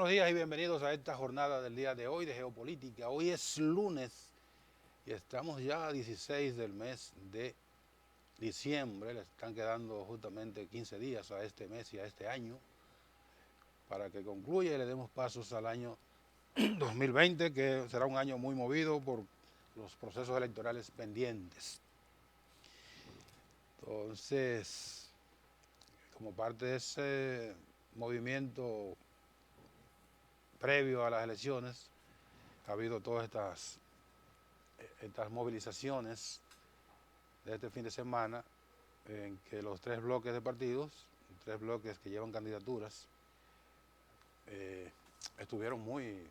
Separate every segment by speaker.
Speaker 1: buenos días y bienvenidos a esta jornada del día de hoy de geopolítica. Hoy es lunes y estamos ya a 16 del mes de diciembre. Le están quedando justamente 15 días a este mes y a este año para que concluya y le demos pasos al año 2020, que será un año muy movido por los procesos electorales pendientes. Entonces, como parte de ese movimiento previo a las elecciones, ha habido todas estas movilizaciones de este fin de semana en que los tres bloques de partidos, tres bloques que llevan candidaturas, estuvieron muy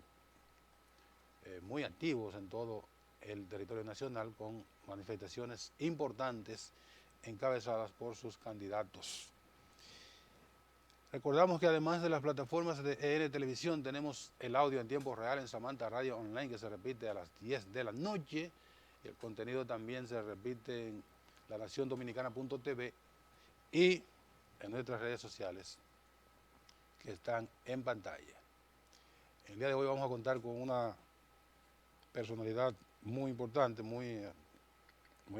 Speaker 1: activos en todo el territorio nacional con manifestaciones importantes encabezadas por sus candidatos. Recordamos que además de las plataformas de EN Televisión, tenemos el audio en tiempo real en Samantha Radio Online, que se repite a las 10 de la noche. Y el contenido también se repite en lanaciondominicana.tv y en nuestras redes sociales que están en pantalla. El día de hoy vamos a contar con una personalidad muy importante, muy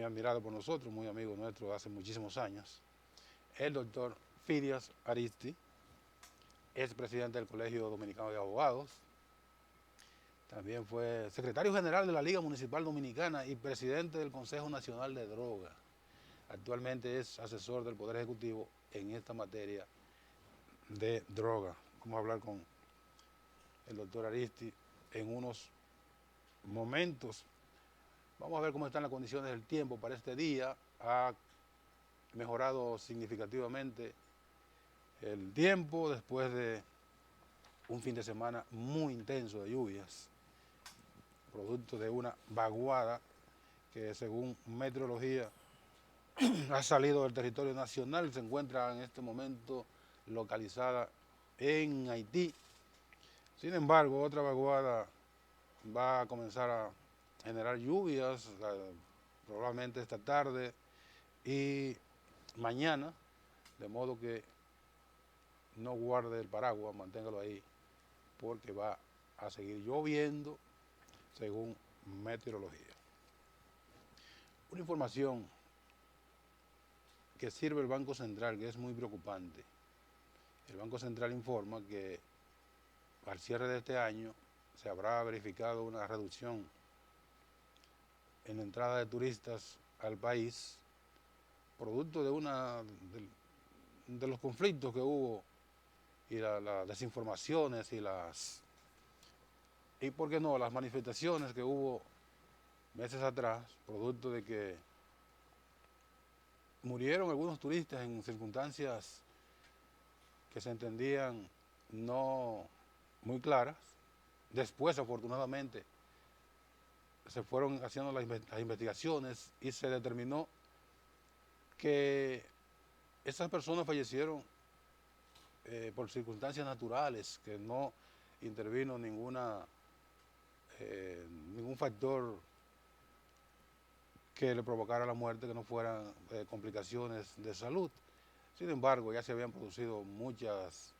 Speaker 1: admirado por nosotros, muy amigo nuestro de hace muchísimos años, el doctor Phidias Aristi, es presidente del Colegio Dominicano de Abogados, también fue secretario general de la Liga Municipal Dominicana y presidente del Consejo Nacional de Droga. Actualmente es asesor del Poder Ejecutivo en esta materia de droga. Vamos a hablar con el doctor Aristi en unos momentos. Vamos a ver cómo están las condiciones del tiempo para este día. Ha mejorado significativamente el tiempo después de un fin de semana muy intenso de lluvias, producto de una vaguada que según meteorología ha salido del territorio nacional, se encuentra en este momento localizada en Haití. Sin embargo, otra vaguada va a comenzar a generar lluvias, probablemente esta tarde y mañana, de modo que no guarde el paraguas, manténgalo ahí, porque va a seguir lloviendo según meteorología. Una información que sirve el Banco Central, que es muy preocupante. El Banco Central informa que al cierre de este año se habrá verificado una reducción en la entrada de turistas al país, producto de los conflictos que hubo y las desinformaciones y por qué no, las manifestaciones que hubo meses atrás, producto de que murieron algunos turistas en circunstancias que se entendían no muy claras. Después, afortunadamente, se fueron haciendo las investigaciones y se determinó que esas personas fallecieron por circunstancias naturales, que no intervino ningún factor que le provocara la muerte, que no fueran complicaciones de salud. Sin embargo, ya se habían producido muchas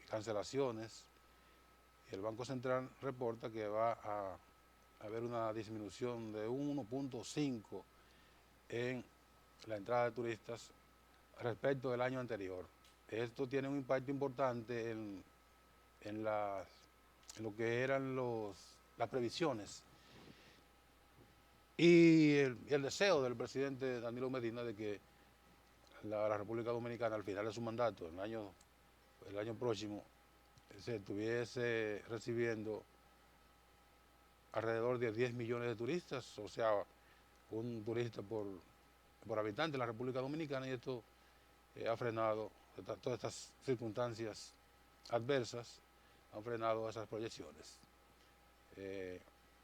Speaker 1: cancelaciones y el Banco Central reporta que va a haber una disminución de un 1.5 en la entrada de turistas respecto del año anterior. Esto tiene un impacto importante en lo que eran las previsiones y el deseo del presidente Danilo Medina de que la República Dominicana al final de su mandato, el año próximo, se estuviese recibiendo alrededor de 10 millones de turistas, o sea, un turista por habitante en la República Dominicana, y esto ha frenado, todas estas circunstancias adversas han frenado esas proyecciones.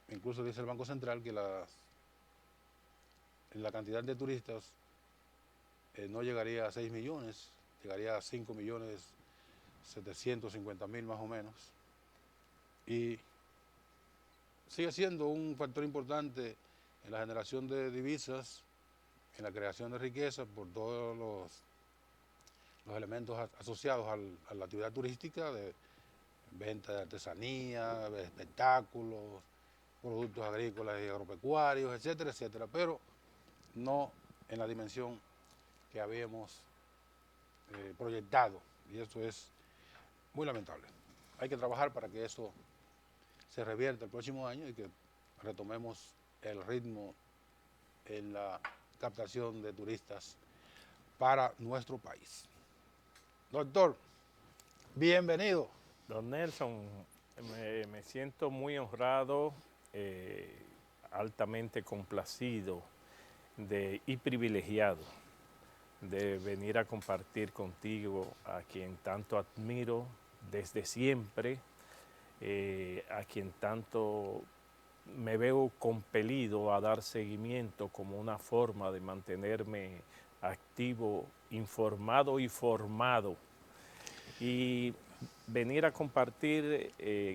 Speaker 1: Incluso dice el Banco Central que la cantidad de turistas no llegaría a 6 millones, llegaría a 5 millones 750 mil más o menos, y sigue siendo un factor importante en la generación de divisas, en la creación de riqueza por todos los elementos asociados a la actividad turística, venta de artesanía, de espectáculos, productos agrícolas y agropecuarios, etcétera, etcétera, pero no en la dimensión que habíamos proyectado, y eso es muy lamentable. Hay que trabajar para que eso se revierta el próximo año y que retomemos el ritmo en la captación de turistas para nuestro país. Doctor, bienvenido.
Speaker 2: Don Nelson, me siento muy honrado, altamente complacido y privilegiado de venir a compartir contigo a quien tanto admiro desde siempre, a quien tanto me veo compelido a dar seguimiento como una forma de mantenerme activo, informado y formado. Y venir a compartir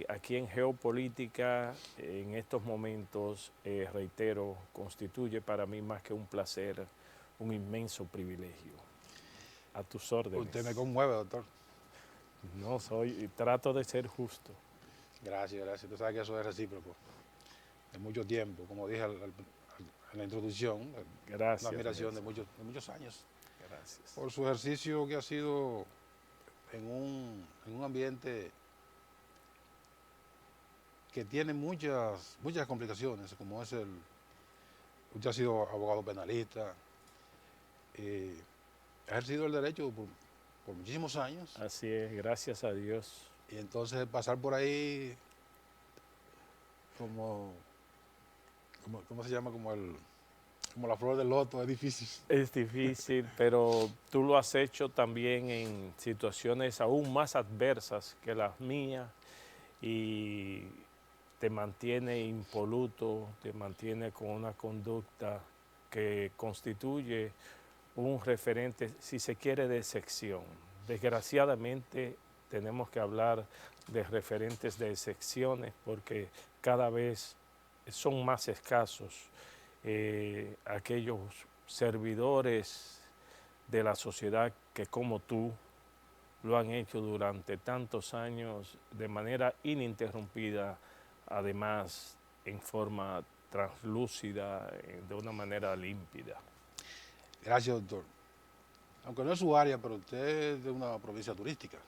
Speaker 2: aquí en Geopolítica en estos momentos, reitero, constituye para mí más que un placer, un inmenso privilegio. A tus órdenes.
Speaker 1: Usted me conmueve, doctor.
Speaker 2: No soy, trato de ser justo.
Speaker 1: Gracias, gracias. Usted sabe que eso es recíproco. De mucho tiempo, como dije en la introducción,
Speaker 2: Gracias,
Speaker 1: una admiración
Speaker 2: Nelson.
Speaker 1: de muchos años
Speaker 2: Gracias.
Speaker 1: por su ejercicio que ha sido en un ambiente que tiene muchas complicaciones, como es usted ha sido abogado penalista, ha ejercido el derecho por muchísimos años,
Speaker 2: Así es, gracias a Dios.
Speaker 1: y entonces pasar por ahí ¿cómo se llama? Como la flor del loto, es difícil.
Speaker 2: Es difícil, pero tú lo has hecho también en situaciones aún más adversas que las mías y te mantiene impoluto, te mantiene con una conducta que constituye un referente, si se quiere, de excepción. Desgraciadamente tenemos que hablar de referentes de excepciones porque cada vez son más escasos aquellos servidores de la sociedad que como tú lo han hecho durante tantos años de manera ininterrumpida, además en forma translúcida, de una manera límpida.
Speaker 1: Gracias, doctor. Aunque no es su área, pero usted es de una provincia turística,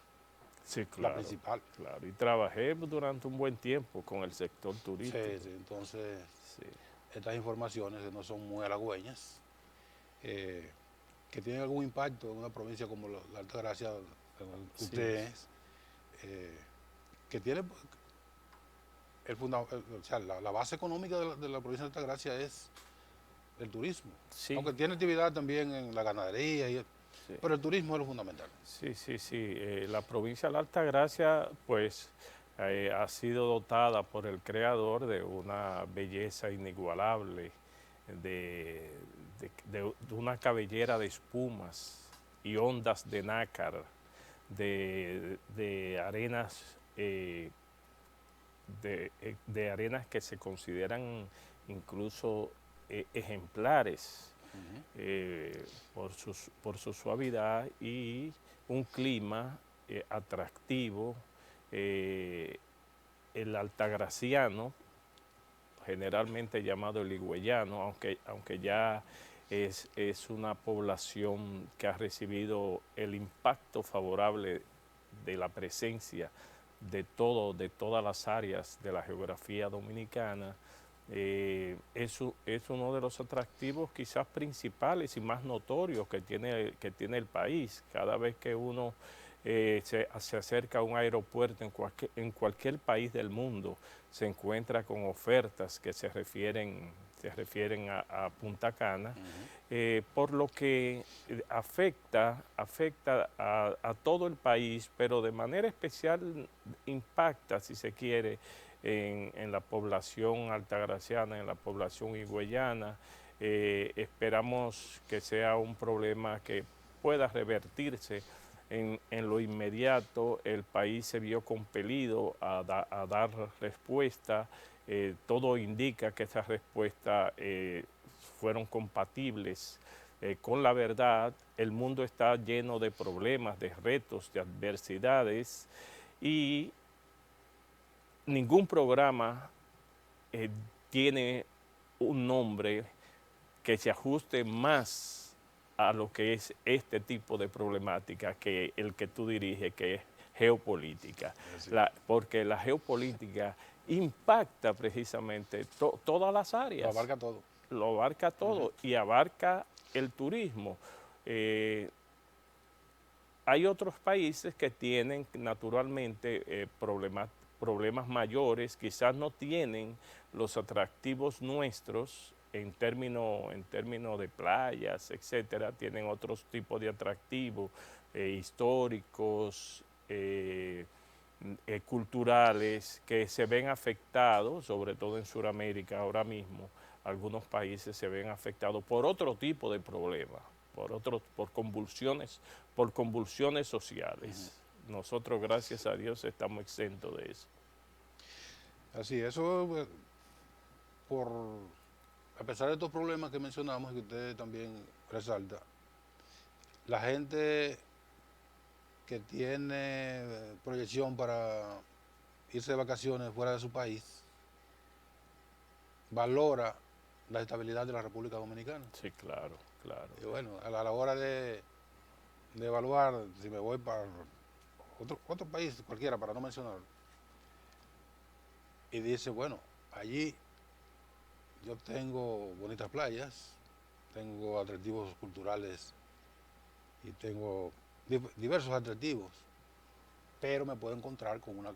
Speaker 2: Sí,
Speaker 1: la
Speaker 2: claro,
Speaker 1: principal.
Speaker 2: claro. Y trabajé durante un buen tiempo con el sector
Speaker 1: Sí,
Speaker 2: turístico.
Speaker 1: sí, entonces
Speaker 2: Sí,
Speaker 1: estas informaciones que no son muy halagüeñas, que tienen algún impacto en una provincia como la Altagracia, donde
Speaker 2: sí,
Speaker 1: usted es, que tiene pues, o sea, la base económica de la provincia de Altagracia es el turismo,
Speaker 2: sí,
Speaker 1: aunque tiene actividad también en la ganadería,
Speaker 2: sí.
Speaker 1: pero el turismo es lo fundamental.
Speaker 2: Sí, sí, sí. La provincia de la Altagracia, pues, ha sido dotada por el creador de una belleza inigualable, de, de una cabellera de espumas y ondas de nácar, de arenas, de arenas que se consideran incluso ejemplares por su suavidad y un clima atractivo. El altagraciano, generalmente llamado el higüeyano, aunque ya es una población que ha recibido el impacto favorable de la presencia de todas las áreas de la geografía dominicana, es uno de los atractivos quizás principales y más notorios que tiene el país. Cada vez que uno se acerca a un aeropuerto en cualquier país del mundo, se encuentra con ofertas que se refieren a Punta Cana, por lo que afecta a todo el país, pero de manera especial impacta, si se quiere, en la población altagraciana, en la población higüeyana. Esperamos que sea un problema que pueda revertirse en lo inmediato. El país se vio compelido a dar respuesta. Todo indica que esas respuestas fueron compatibles con la verdad. El mundo está lleno de problemas, de retos, de adversidades y ningún programa tiene un nombre que se ajuste más a lo que es este tipo de problemática que el que tú diriges, que es geopolítica.
Speaker 1: Así.
Speaker 2: Porque la geopolítica impacta precisamente todas las áreas.
Speaker 1: Lo abarca todo.
Speaker 2: Lo abarca todo y abarca el turismo. Hay otros países que tienen naturalmente problemas mayores, quizás no tienen los atractivos nuestros en términos de playas, etcétera, tienen otros tipos de atractivos históricos, culturales, que se ven afectados, sobre todo en Sudamérica ahora mismo, algunos países se ven afectados por otro tipo de problemas, por convulsiones sociales. Nosotros, gracias a Dios, estamos exentos de eso.
Speaker 1: Así, eso, a pesar de estos problemas que mencionamos y que usted también resalta, la gente que tiene proyección para irse de vacaciones fuera de su país valora la estabilidad de la República Dominicana.
Speaker 2: Sí, claro, claro.
Speaker 1: Y bueno, a la hora de evaluar si me voy para otro país cualquiera, para no mencionarlo, y dice, bueno, allí yo tengo bonitas playas, tengo atractivos culturales y tengo diversos atractivos, pero me puedo encontrar con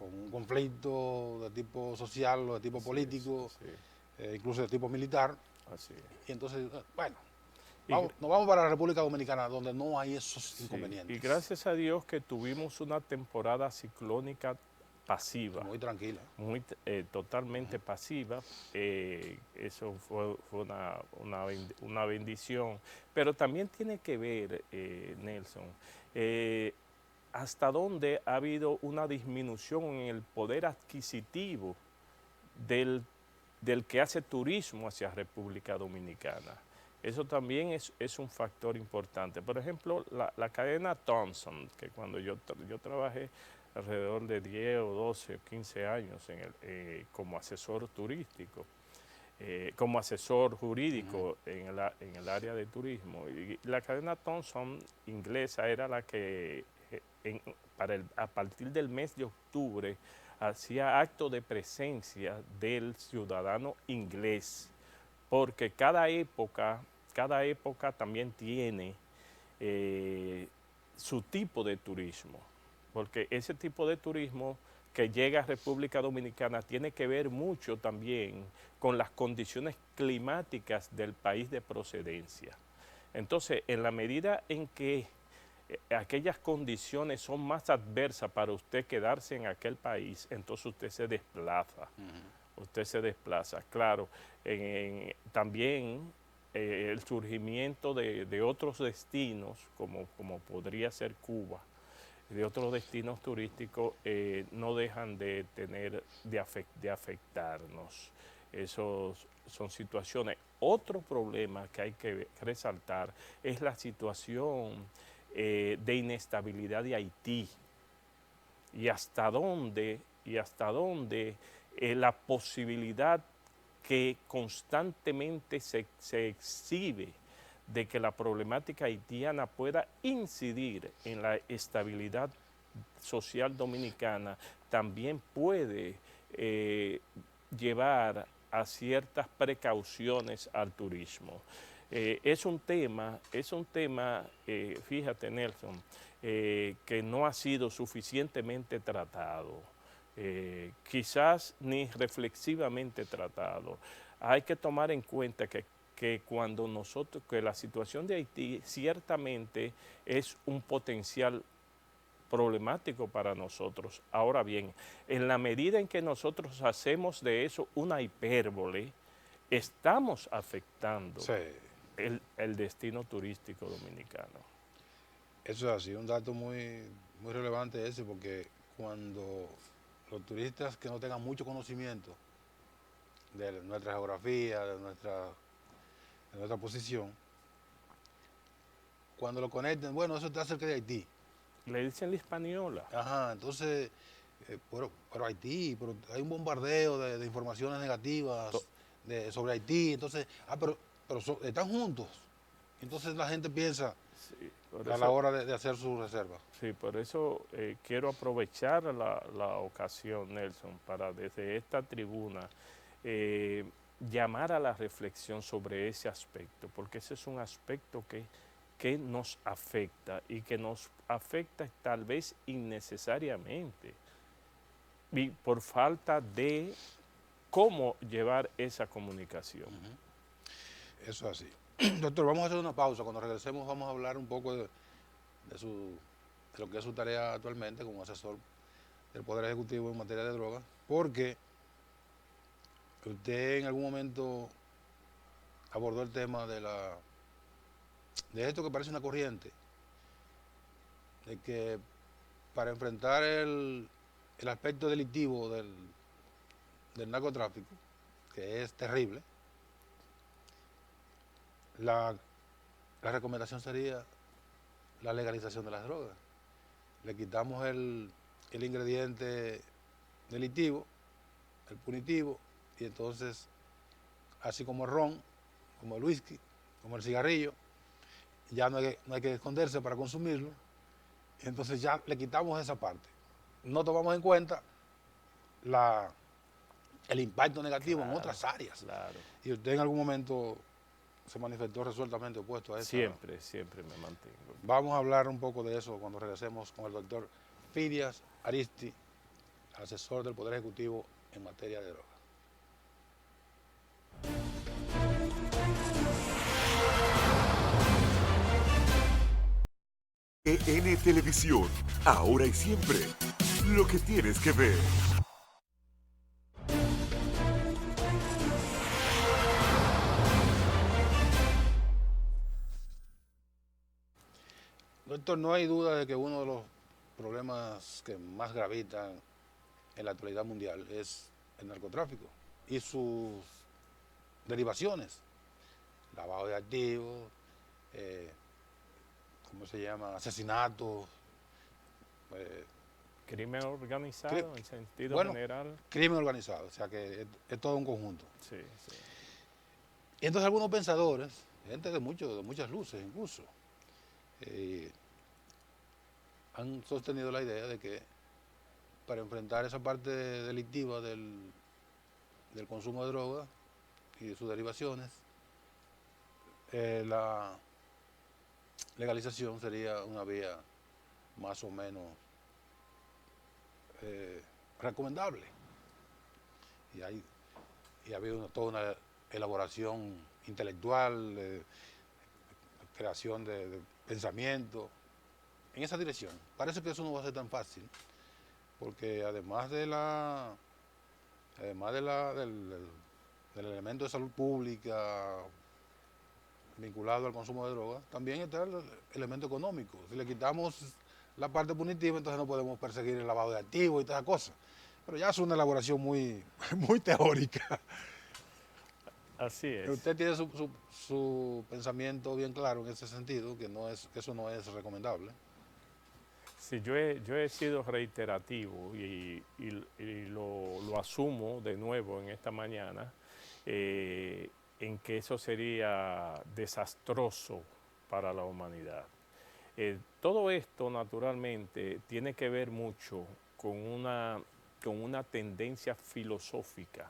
Speaker 1: un conflicto de tipo social o de tipo político, incluso de tipo militar.
Speaker 2: Así es.
Speaker 1: Y entonces, bueno,
Speaker 2: Y,
Speaker 1: nos vamos para la República Dominicana, donde no hay esos
Speaker 2: sí,
Speaker 1: inconvenientes.
Speaker 2: y gracias a Dios que tuvimos una temporada ciclónica pasiva.
Speaker 1: Muy tranquila.
Speaker 2: Totalmente pasiva. Eso fue una bendición. Pero también tiene que ver, Nelson, hasta dónde ha habido una disminución en el poder adquisitivo del que hace turismo hacia República Dominicana. Eso también es un factor importante. Por ejemplo, la cadena Thomson, que cuando yo trabajé alrededor de 10 o 12 o 15 años como asesor turístico, como asesor jurídico en el área de turismo. Y la cadena Thomson inglesa era la que a partir del mes de octubre hacía acto de presencia del ciudadano inglés, porque cada época también tiene su tipo de turismo, porque ese tipo de turismo que llega a República Dominicana tiene que ver mucho también con las condiciones climáticas del país de procedencia. Entonces, en la medida en que aquellas condiciones son más adversas para usted quedarse en aquel país, entonces usted se desplaza. Usted se desplaza. Claro, también el surgimiento de otros destinos, como podría ser Cuba, de otros destinos turísticos, no dejan de afectarnos. Esos son situaciones. Otro problema que hay que resaltar es la situación de inestabilidad de Haití y hasta dónde la posibilidad que constantemente se exhibe de que la problemática haitiana pueda incidir en la estabilidad social dominicana también puede llevar a ciertas precauciones al turismo. Es un tema, fíjate Nelson, que no ha sido suficientemente tratado, quizás ni reflexivamente tratado. Hay que tomar en cuenta que la situación de Haití ciertamente es un potencial problemático para nosotros. Ahora bien, en la medida en que nosotros hacemos de eso una hipérbole, estamos afectando el destino turístico dominicano.
Speaker 1: Eso es así, un dato muy, muy relevante ese, porque cuando los turistas que no tengan mucho conocimiento de nuestra geografía, de nuestra posición, cuando lo conecten, bueno, eso está cerca de Haití.
Speaker 2: Le dicen la española.
Speaker 1: Ajá, entonces Pero Haití, pero hay un bombardeo de informaciones negativas sobre Haití, entonces, pero están juntos. Entonces la gente piensa
Speaker 2: Sí, por
Speaker 1: a la
Speaker 2: eso,
Speaker 1: hora de hacer su reserva.
Speaker 2: sí, por eso quiero aprovechar la ocasión, Nelson, para desde esta tribuna eh, llamar a la reflexión sobre ese aspecto, porque ese es un aspecto que nos afecta y que nos afecta tal vez innecesariamente y por falta de cómo llevar esa comunicación.
Speaker 1: Eso es así. Doctor, vamos a hacer una pausa. Cuando regresemos vamos a hablar un poco de lo que es su tarea actualmente como asesor del Poder Ejecutivo en materia de drogas, porque usted en algún momento abordó el tema de esto que parece una corriente, de que para enfrentar el aspecto delictivo del narcotráfico, que es terrible, la recomendación sería la legalización de las drogas. Le quitamos el ingrediente delictivo, el punitivo, y entonces, así como el ron, como el whisky, como el cigarrillo, ya no hay que esconderse para consumirlo, y entonces ya le quitamos esa parte. No tomamos en cuenta el impacto negativo en
Speaker 2: Claro,
Speaker 1: otras áreas.
Speaker 2: claro.
Speaker 1: Y usted en algún momento se manifestó resueltamente opuesto a esa.
Speaker 2: Siempre, siempre me mantengo.
Speaker 1: Vamos a hablar un poco de eso cuando regresemos con el doctor Fidias Aristi, asesor del Poder Ejecutivo en materia de drogas.
Speaker 3: EN Televisión, ahora y siempre, lo que tienes que ver.
Speaker 1: Doctor, no hay duda de que uno de los problemas que más gravitan en la actualidad mundial es el narcotráfico y sus derivaciones, lavado de activos, ¿cómo se llama? Asesinatos,
Speaker 2: Crimen organizado en sentido
Speaker 1: bueno,
Speaker 2: general.
Speaker 1: crimen organizado, o sea que es todo un conjunto.
Speaker 2: Sí, sí.
Speaker 1: Y entonces algunos pensadores, gente de muchas luces incluso, han sostenido la idea de que para enfrentar esa parte delictiva del consumo de drogas y de sus derivaciones, la legalización sería una vía más o menos recomendable. Y ha habido toda una elaboración intelectual, creación de pensamiento en esa dirección. Parece que eso no va a ser tan fácil, porque además del elemento de salud pública vinculado al consumo de drogas, también está el elemento económico. Si le quitamos la parte punitiva, entonces no podemos perseguir el lavado de activos y todas esas cosas. Pero ya es una elaboración muy, muy teórica.
Speaker 2: Así es.
Speaker 1: Usted tiene su pensamiento bien claro en ese sentido, que eso no es recomendable.
Speaker 2: Sí, yo he sido reiterativo y lo asumo de nuevo en esta mañana, en que eso sería desastroso para la humanidad. Todo esto, naturalmente, tiene que ver mucho con una tendencia filosófica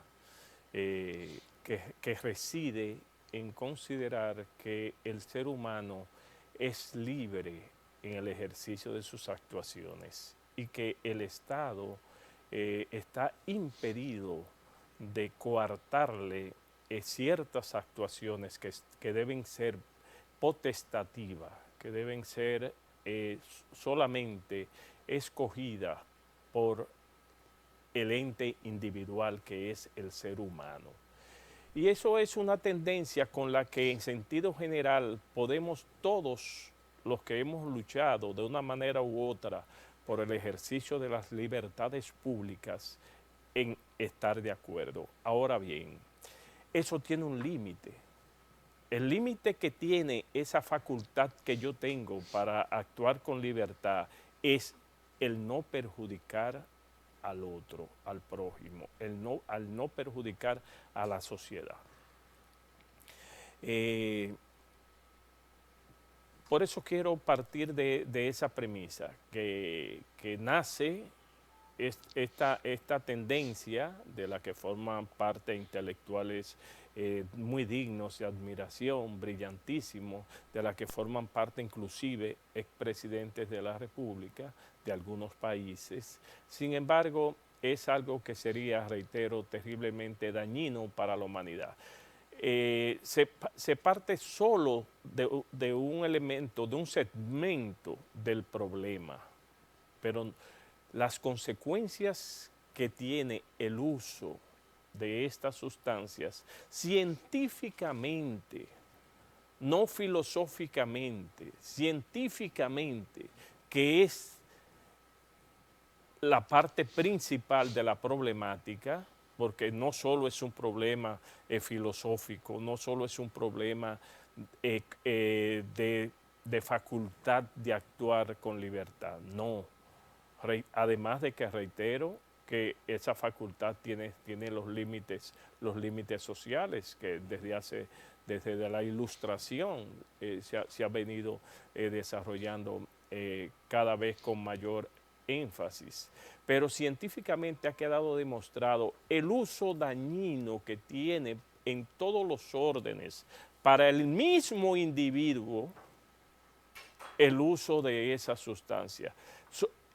Speaker 2: que reside en considerar que el ser humano es libre en el ejercicio de sus actuaciones y que el Estado está impedido de coartarle ciertas actuaciones que deben ser potestativas, que deben ser solamente escogidas por el ente individual que es el ser humano. Y eso es una tendencia con la que en sentido general podemos todos los que hemos luchado de una manera u otra por el ejercicio de las libertades públicas en estar de acuerdo. Ahora bien, eso tiene un límite. El límite que tiene esa facultad que yo tengo para actuar con libertad es el no perjudicar al otro, al prójimo, al no perjudicar a la sociedad. Por eso quiero partir de esa premisa, que nace esta tendencia de la que forman parte intelectuales muy dignos de admiración, brillantísimos, de la que forman parte inclusive expresidentes de la República de algunos países. Sin embargo, es algo que sería, reitero, terriblemente dañino para la humanidad. Se parte solo de un elemento, de un segmento del problema, pero las consecuencias que tiene el uso de estas sustancias científicamente, no filosóficamente, científicamente, que es la parte principal de la problemática, porque no solo es un problema filosófico, no solo es un problema de facultad de actuar con libertad, no. Además de que reitero que esa facultad tiene los límites sociales que desde la Ilustración se ha venido desarrollando cada vez con mayor énfasis. Pero científicamente ha quedado demostrado el uso dañino que tiene en todos los órdenes para el mismo individuo el uso de esa sustancia.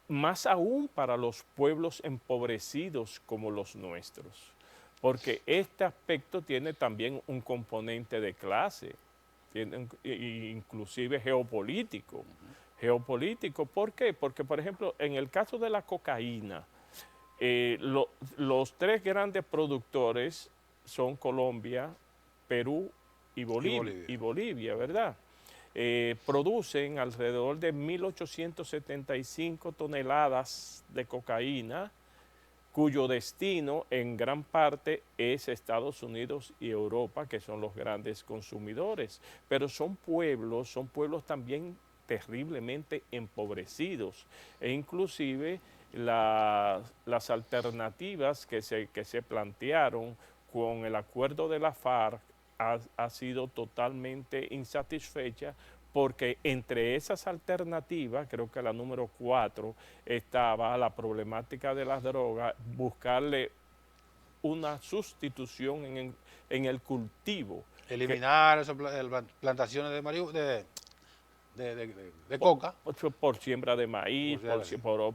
Speaker 2: Más aún para los pueblos empobrecidos como los nuestros, porque este aspecto tiene también un componente de clase, inclusive geopolítico. Geopolítico, ¿por qué? Porque, por ejemplo, en el caso de la cocaína, los tres grandes productores son Colombia, Perú y Bolivia, ¿verdad? Producen alrededor de 1.875 toneladas de cocaína, cuyo destino en gran parte es Estados Unidos y Europa, que son los grandes consumidores. Pero son pueblos también terriblemente empobrecidos, e inclusive las alternativas que se plantearon con el acuerdo de la FARC ha sido totalmente insatisfecha, porque entre esas alternativas, creo que la número 4, estaba la problemática de las drogas, buscarle una sustitución en el cultivo.
Speaker 1: Eliminar esas plantaciones de coca.
Speaker 2: Por siembra de maíz,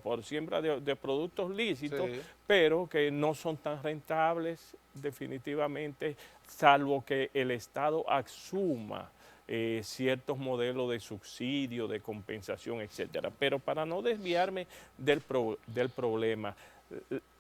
Speaker 2: por siembra de productos lícitos,
Speaker 1: Sí.
Speaker 2: pero que no son tan rentables definitivamente, salvo que el Estado asuma ciertos modelos de subsidio, de compensación, etcétera. Pero para no desviarme del problema,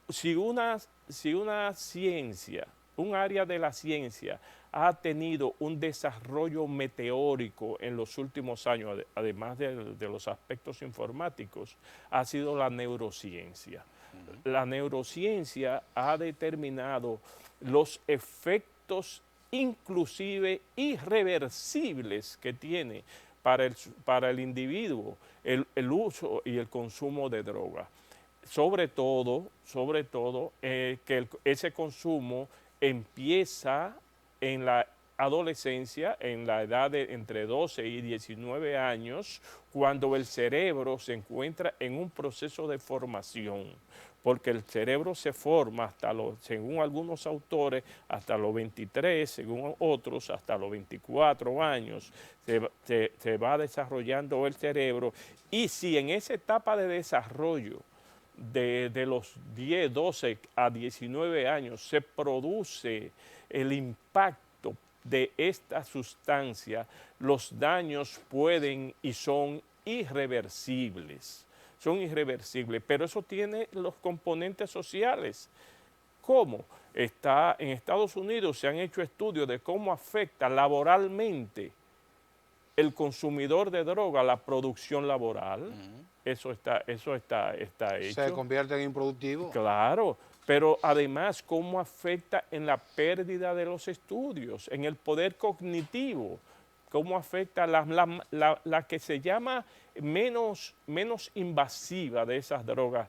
Speaker 2: si una ciencia, un área de la ciencia ha tenido un desarrollo meteórico en los últimos años, además de los aspectos informáticos, ha sido la neurociencia. La neurociencia ha determinado los efectos inclusive irreversibles que tiene para el individuo el uso y el consumo de droga. Sobre todo que ese consumo empieza en la adolescencia, en la edad de entre 12 y 19 años, cuando el cerebro se encuentra en un proceso de formación, porque el cerebro se forma según algunos autores, hasta los 23, según otros, hasta los 24 años, se va desarrollando el cerebro, y si en esa etapa de desarrollo, de los 10, 12 a 19 años, se produce el impacto de esta sustancia, los daños pueden y son irreversibles. Son irreversibles, pero eso tiene los componentes sociales. ¿Cómo? En Estados Unidos se han hecho estudios de cómo afecta laboralmente el consumidor de droga la producción laboral. Eso está hecho.
Speaker 1: Se convierte en improductivo.
Speaker 2: Claro, pero además cómo afecta en la pérdida de los estudios, en el poder cognitivo, cómo afecta la que se llama menos invasiva de esas drogas,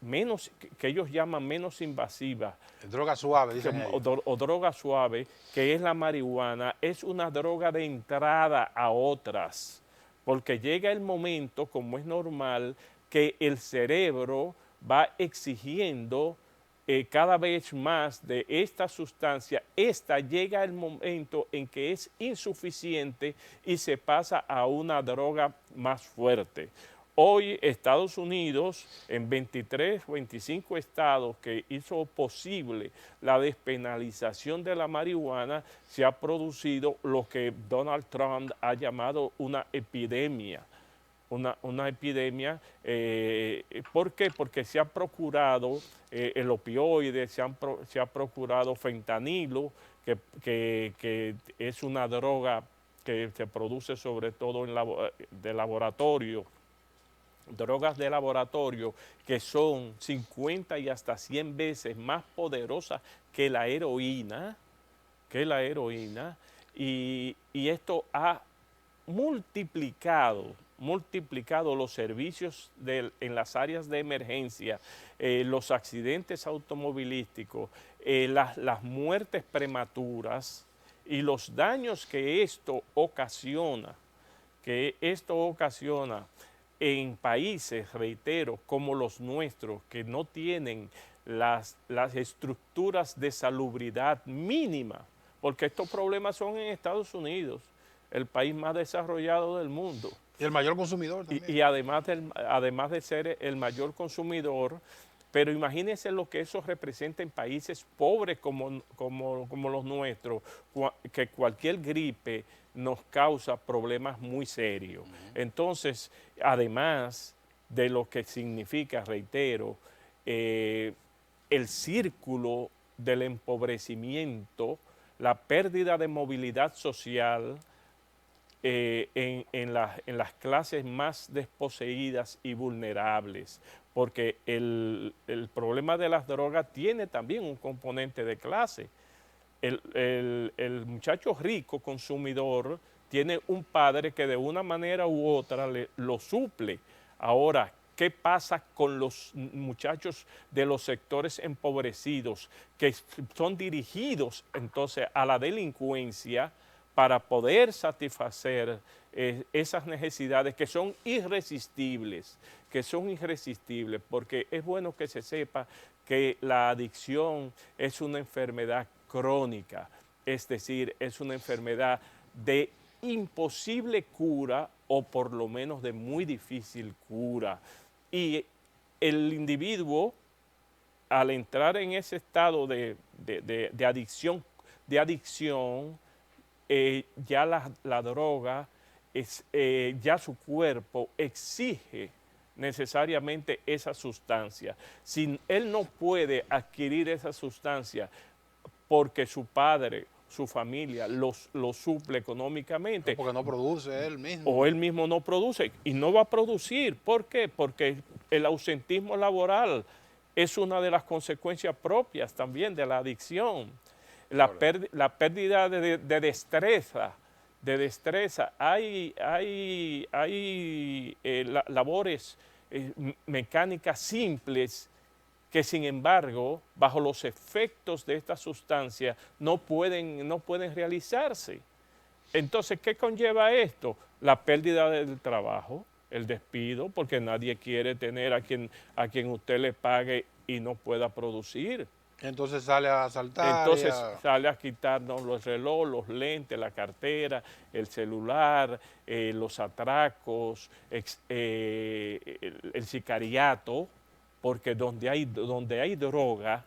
Speaker 2: menos, que ellos llaman menos invasivas,
Speaker 1: Droga suave, dicen ellos.
Speaker 2: o droga suave, que es la marihuana, es una droga de entrada a otras, porque llega el momento, como es normal, que el cerebro va exigiendo cada vez más de esta sustancia. Esta llega el momento en que es insuficiente y se pasa a una droga más fuerte. Hoy Estados Unidos, en 23, 25 estados que hizo posible la despenalización de la marihuana, se ha producido lo que Donald Trump ha llamado una epidemia. Una epidemia, ¿por qué? Porque se ha procurado el opioide, se ha procurado fentanilo, que es una droga que se produce sobre todo de laboratorio, drogas de laboratorio que son 50 y hasta 100 veces más poderosas que la heroína, y esto ha multiplicado los servicios en las áreas de emergencia, los accidentes automovilísticos, las muertes prematuras y los daños que esto ocasiona, en países, reitero, como los nuestros, que no tienen las estructuras de salubridad mínima, porque estos problemas son en Estados Unidos, el país más desarrollado del mundo.
Speaker 1: Y el mayor consumidor también.
Speaker 2: Y además de ser el mayor consumidor, pero imagínense lo que eso representa en países pobres como los nuestros, que cualquier gripe nos causa problemas muy serios. Entonces, además de lo que significa, reitero, el círculo del empobrecimiento, la pérdida de movilidad social, en las clases más desposeídas y vulnerables, porque el problema de las drogas tiene también un componente de clase. El muchacho rico consumidor tiene un padre que de una manera u otra lo suple. Ahora, ¿qué pasa con los muchachos de los sectores empobrecidos que son dirigidos entonces a la delincuencia para poder satisfacer esas necesidades que son irresistibles, porque es bueno que se sepa que la adicción es una enfermedad crónica, es decir, es una enfermedad de imposible cura o por lo menos de muy difícil cura. Y el individuo, al entrar en ese estado de adicción, ya la droga, ya su cuerpo exige necesariamente esa sustancia. Si él no puede adquirir esa sustancia porque su padre, su familia lo suple económicamente.
Speaker 1: No, porque no produce él mismo.
Speaker 2: O él mismo no produce y no va a producir. ¿Por qué? Porque el ausentismo laboral es una de las consecuencias propias también de la adicción. La pérdida de destreza. Hay labores mecánicas simples que sin embargo, bajo los efectos de esta sustancia, no pueden realizarse. Entonces, ¿qué conlleva esto? La pérdida del trabajo, el despido, porque nadie quiere tener a quien usted le pague y no pueda producir.
Speaker 1: Entonces sale a asaltar.
Speaker 2: Entonces sale a quitarnos los relojes, los lentes, la cartera, el celular, los atracos, el sicariato, porque donde hay droga,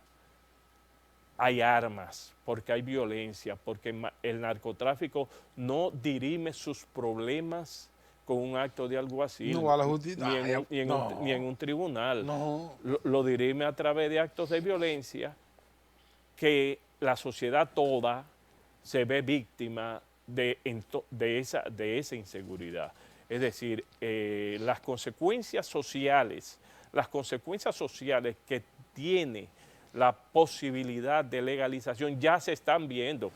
Speaker 2: hay armas, porque hay violencia, porque el narcotráfico no dirime sus problemas con un acto de alguacil,
Speaker 1: no va a la justicia,
Speaker 2: ni en un tribunal.
Speaker 1: No.
Speaker 2: Lo dirime a través de actos de violencia que la sociedad toda se ve víctima de esa inseguridad. Es decir, las consecuencias sociales que tiene la posibilidad de legalización ya se están viendo.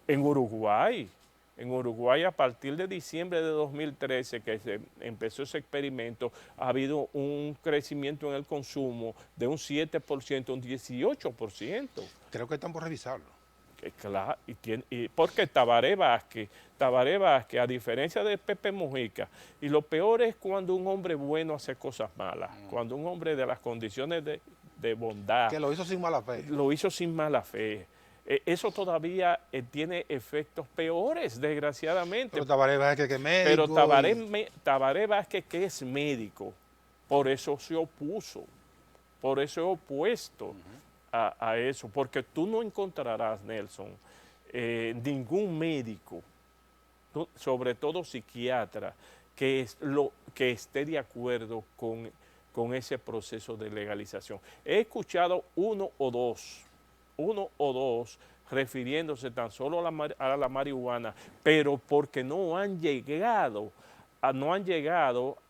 Speaker 2: En Uruguay En Uruguay, a partir de diciembre de 2013, que se empezó ese experimento, ha habido un crecimiento en el consumo de un 7%, un 18%.
Speaker 1: Creo que están por revisarlo.
Speaker 2: Claro, porque Tabaré Vázquez, a diferencia de Pepe Mujica, y lo peor es cuando un hombre bueno hace cosas malas, cuando un hombre de las condiciones de bondad.
Speaker 1: Que lo hizo sin mala fe.
Speaker 2: Lo hizo sin mala fe. Eso todavía tiene efectos peores, desgraciadamente.
Speaker 1: Pero Tabaré Vázquez que es médico.
Speaker 2: Pero Tabaré Vázquez, que es médico, por eso se opuso, por eso es opuesto a eso, porque tú no encontrarás, Nelson, ningún médico, sobre todo psiquiatra, que esté de acuerdo con ese proceso de legalización. He escuchado uno o dos refiriéndose tan solo a la marihuana, pero porque no han llegado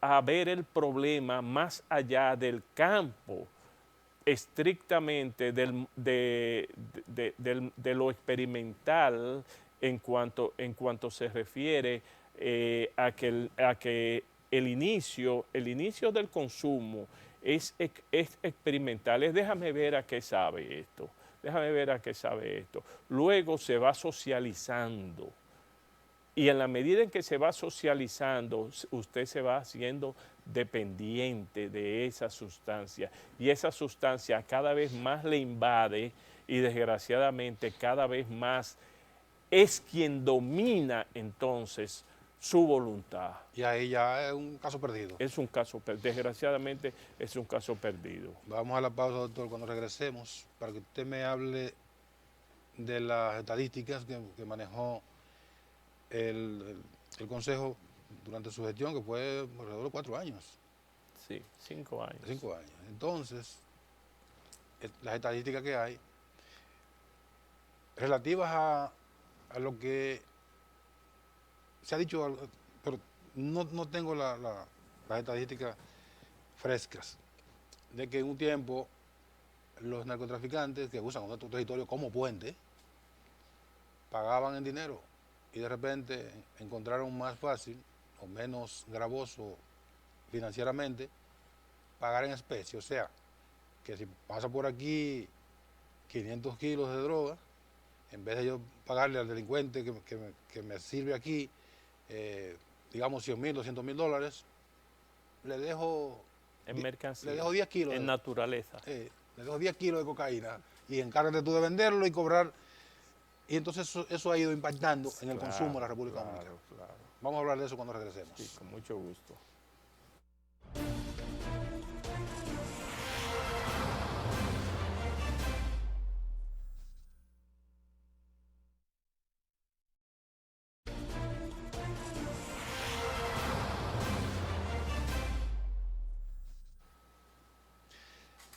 Speaker 2: a ver el problema más allá del campo, estrictamente de lo experimental en cuanto se refiere a que el inicio del consumo es experimental. Déjame ver a qué sabe esto. Luego se va socializando. Y en la medida en que se va socializando, usted se va haciendo dependiente de esa sustancia. Y esa sustancia cada vez más le invade y desgraciadamente cada vez más es quien domina entonces su voluntad.
Speaker 1: Y ahí ya es un caso perdido.
Speaker 2: Desgraciadamente es un caso perdido.
Speaker 1: Vamos a la pausa, doctor, cuando regresemos, para que usted me hable de las estadísticas que manejó el Consejo durante su gestión, que fue alrededor de 4 años.
Speaker 2: Sí, 5 años.
Speaker 1: 5 años. Entonces, las estadísticas que hay, relativas a lo que se ha dicho, pero no tengo las estadísticas frescas, de que en un tiempo los narcotraficantes que usan nuestro territorio como puente, pagaban en dinero y de repente encontraron más fácil o menos gravoso financieramente pagar en especie. O sea, que si pasa por aquí 500 kilos de droga, en vez de yo pagarle al delincuente que me sirve aquí, digamos 100,000, 200,000 dólares, le dejo
Speaker 2: en mercancía,
Speaker 1: le dejo 10 kilos.
Speaker 2: En naturaleza.
Speaker 1: Le dejo 10 kilos de cocaína y encárgate tú de venderlo y cobrar. Y entonces eso ha ido impactando en el consumo de la República Dominicana.
Speaker 2: Claro.
Speaker 1: Vamos a hablar de eso cuando regresemos.
Speaker 2: Sí, con mucho gusto.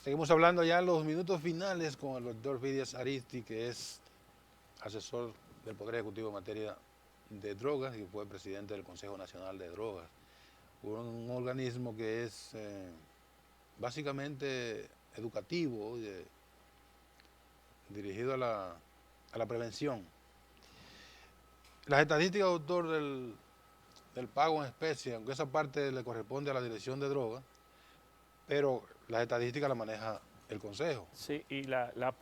Speaker 1: Seguimos hablando ya en los minutos finales con el doctor Fidias Aristi, que es asesor del Poder Ejecutivo en materia de drogas y fue presidente del Consejo Nacional de Drogas, un organismo que es básicamente educativo, dirigido a la prevención. Las estadísticas, doctor, del pago en especie, aunque esa parte le corresponde a la Dirección de Drogas, pero las estadísticas las maneja el Consejo.
Speaker 2: Sí, y la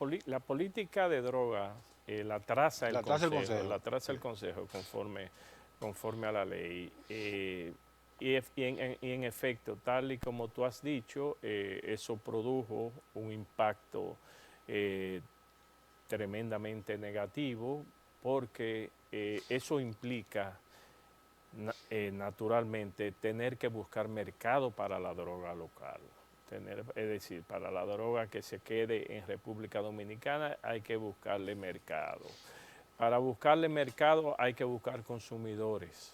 Speaker 2: política de drogas la traza el Consejo conforme a la ley. Y en efecto, tal y como tú has dicho, eso produjo un impacto tremendamente negativo, porque eso implica naturalmente tener que buscar mercado para la droga local. Es decir, para la droga que se quede en República Dominicana hay que buscarle mercado. Para buscarle mercado hay que buscar consumidores.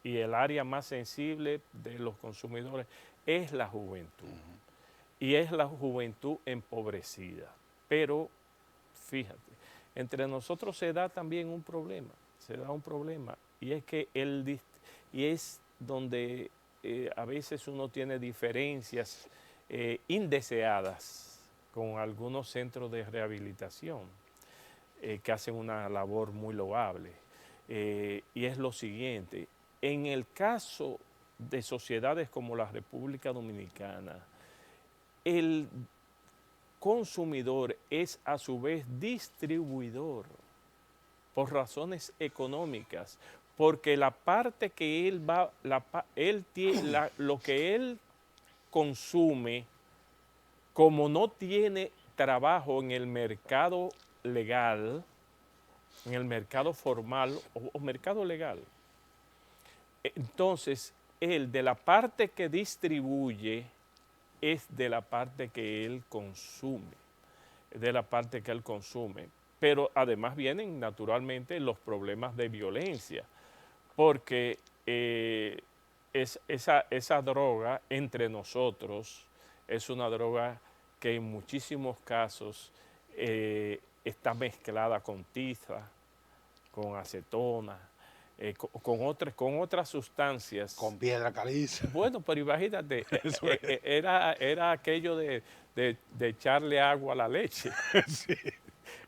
Speaker 2: Y el área más sensible de los consumidores es la juventud. Y es la juventud empobrecida. Pero, fíjate, entre nosotros se da también un problema. Y es que es donde a veces uno tiene diferencias indeseadas con algunos centros de rehabilitación que hacen una labor muy loable. y es lo siguiente. En el caso de sociedades como la República Dominicana, el consumidor es a su vez distribuidor por razones económicas, porque la parte que él va, lo que él consume, como no tiene trabajo en el mercado legal, en el mercado formal o mercado legal, entonces él de la parte que distribuye es de la parte que él consume, de la parte que él consume. Pero además vienen naturalmente los problemas de violencia, porque esa droga entre nosotros es una droga que en muchísimos casos está mezclada con tiza, con acetona, con otras sustancias.
Speaker 1: Con piedra caliza.
Speaker 2: Bueno, pero imagínate, era aquello de echarle agua a la leche.
Speaker 1: Sí.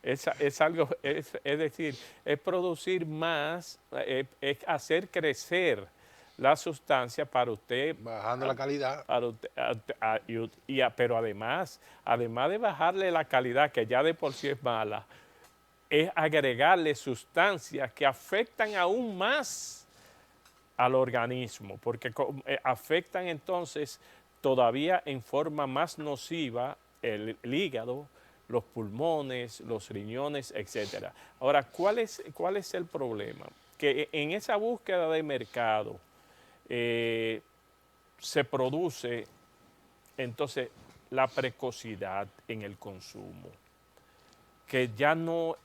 Speaker 2: Es algo, es decir, es producir más, es hacer crecer la sustancia para usted.
Speaker 1: Bajando la calidad.
Speaker 2: Para usted, pero además de bajarle la calidad, que ya de por sí es mala, es agregarle sustancias que afectan aún más al organismo, porque afectan entonces todavía en forma más nociva el hígado, los pulmones, los riñones, etc. Ahora, ¿cuál es el problema? Que en esa búsqueda de mercado se produce entonces la precocidad en el consumo, que ya no,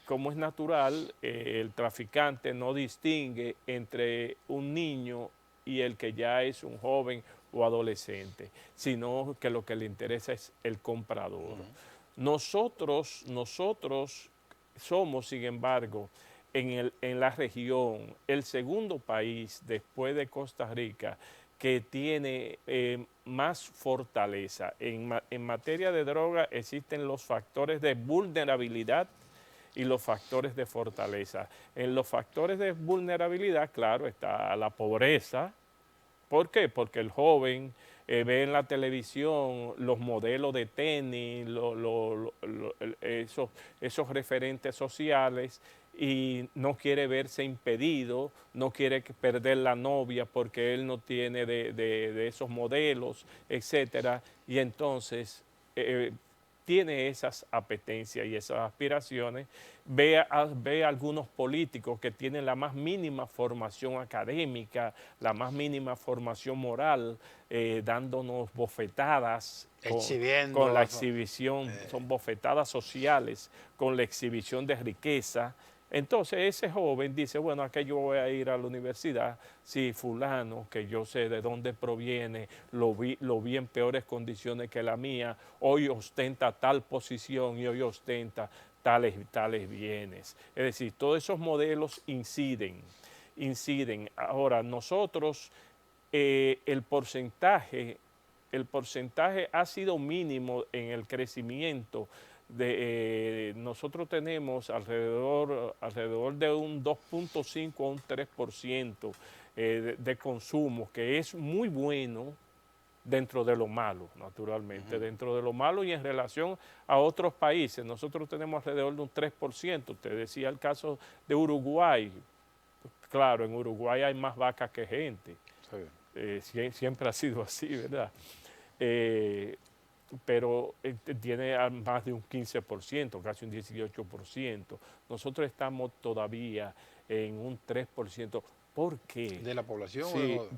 Speaker 2: como es natural, el traficante no distingue entre un niño y el que ya es un joven o adolescente, sino que lo que le interesa es el comprador. Nosotros somos, sin embargo, en la región, el segundo país después de Costa Rica que tiene más fortaleza. En materia de droga existen los factores de vulnerabilidad y los factores de fortaleza. En los factores de vulnerabilidad, claro, está la pobreza. ¿Por qué? Porque el joven ve en la televisión los modelos de tenis, esos referentes sociales, y no quiere verse impedido, no quiere perder la novia porque él no tiene de esos modelos, etcétera, y entonces tiene esas apetencias y esas aspiraciones. Ve a algunos políticos que tienen la más mínima formación académica, la más mínima formación moral, dándonos bofetadas con la exhibición, son bofetadas sociales, con la exhibición de riqueza. Entonces ese joven dice, bueno, ¿a qué yo voy a ir a la universidad si fulano, que yo sé de dónde proviene, lo vi en peores condiciones que la mía, hoy ostenta tal posición y hoy ostenta tales bienes? Es decir, todos esos modelos inciden. Ahora, nosotros, el porcentaje ha sido mínimo en el crecimiento. Nosotros tenemos alrededor de un 2.5 a un 3% de consumo, que es muy bueno dentro de lo malo, naturalmente, dentro de lo malo y en relación a otros países. Nosotros tenemos alrededor de un 3%. Te decía el caso de Uruguay. Claro, en Uruguay hay más vacas que gente. Sí. Siempre ha sido así, ¿verdad? Pero tiene más de un 15%, casi un 18%. Nosotros estamos todavía en un 3%. ¿Por qué?
Speaker 1: ¿De la población?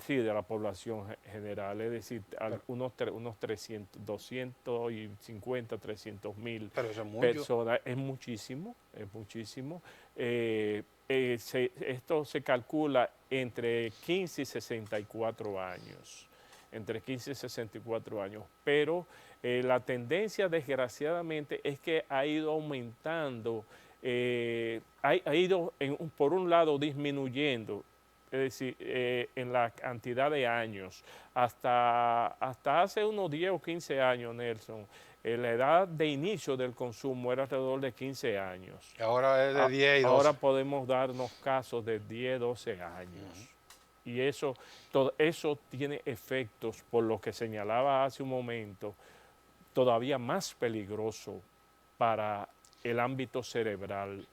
Speaker 2: Sí, de la población general, es decir, unos 250, 300 mil personas. Es muchísimo. Esto se calcula entre 15 y 64 años. Pero la tendencia, desgraciadamente, es que ha ido aumentando, ha ido, por un lado, disminuyendo es decir, en la cantidad de años. Hasta hace unos 10 o 15 años, Nelson, la edad de inicio del consumo era alrededor de 15 años.
Speaker 1: Y ahora es de 10 y 12.
Speaker 2: Ahora podemos darnos casos de 10, 12 años. Y todo eso tiene efectos, por lo que señalaba hace un momento, todavía más peligroso para el ámbito cerebral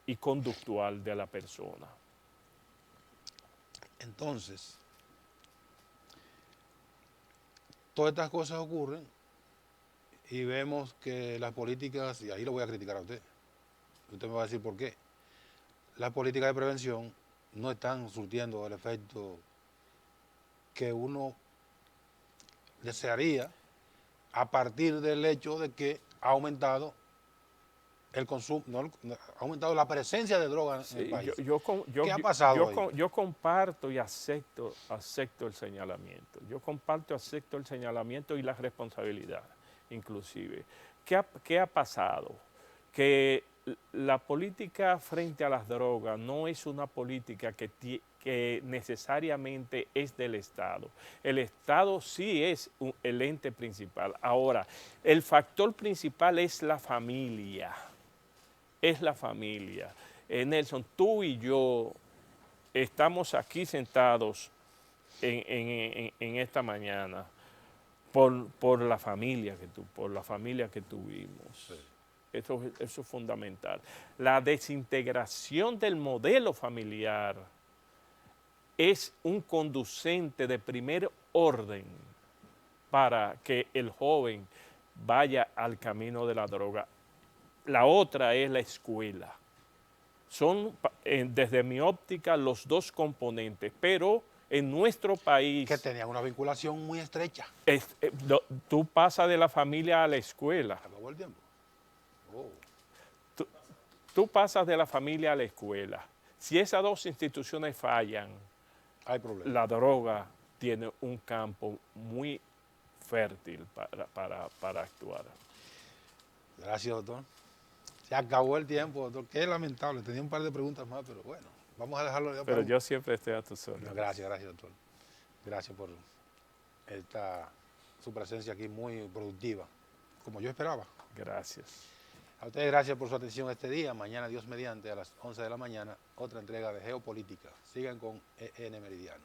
Speaker 2: y conductual de la persona.
Speaker 1: Entonces, todas estas cosas ocurren y vemos que las políticas, y ahí lo voy a criticar a usted, usted me va a decir por qué, las políticas de prevención no están surtiendo el efecto que uno desearía a partir del hecho de que ha aumentado el consumo, ha aumentado la presencia de drogas en el país. ¿Qué ha pasado ahí?
Speaker 2: Yo comparto y acepto el señalamiento. Yo comparto y acepto el señalamiento y la responsabilidad, inclusive. ¿Qué ha pasado? Que la política frente a las drogas no es una política que necesariamente es del Estado. El Estado sí es el ente principal. Ahora, el factor principal es la familia. Es la familia. Nelson, tú y yo estamos aquí sentados en esta mañana por la familia que tuvimos. Sí. Eso es fundamental. La desintegración del modelo familiar es un conducente de primer orden para que el joven vaya al camino de la droga. La otra es la escuela. Son, desde mi óptica, los dos componentes, pero en nuestro país...
Speaker 1: Que tenían una vinculación muy estrecha.
Speaker 2: Tú pasas de la familia a la escuela.
Speaker 1: Acabó el tiempo. Oh.
Speaker 2: Tú pasas de la familia a la escuela. Si esas dos instituciones fallan,
Speaker 1: hay problema.
Speaker 2: La droga tiene un campo muy fértil para actuar.
Speaker 1: Gracias, doctor. Se acabó el tiempo, doctor. Qué lamentable. Tenía un par de preguntas más, pero bueno, vamos a dejarlo ya.
Speaker 2: Pero yo siempre estoy a tu órdenes.
Speaker 1: No, gracias, doctor. Gracias por su presencia aquí muy productiva, como yo esperaba.
Speaker 2: Gracias.
Speaker 1: A ustedes gracias por su atención este día. Mañana, Dios mediante, a las 11 de la mañana, otra entrega de Geopolítica. Sigan con EN Meridiano.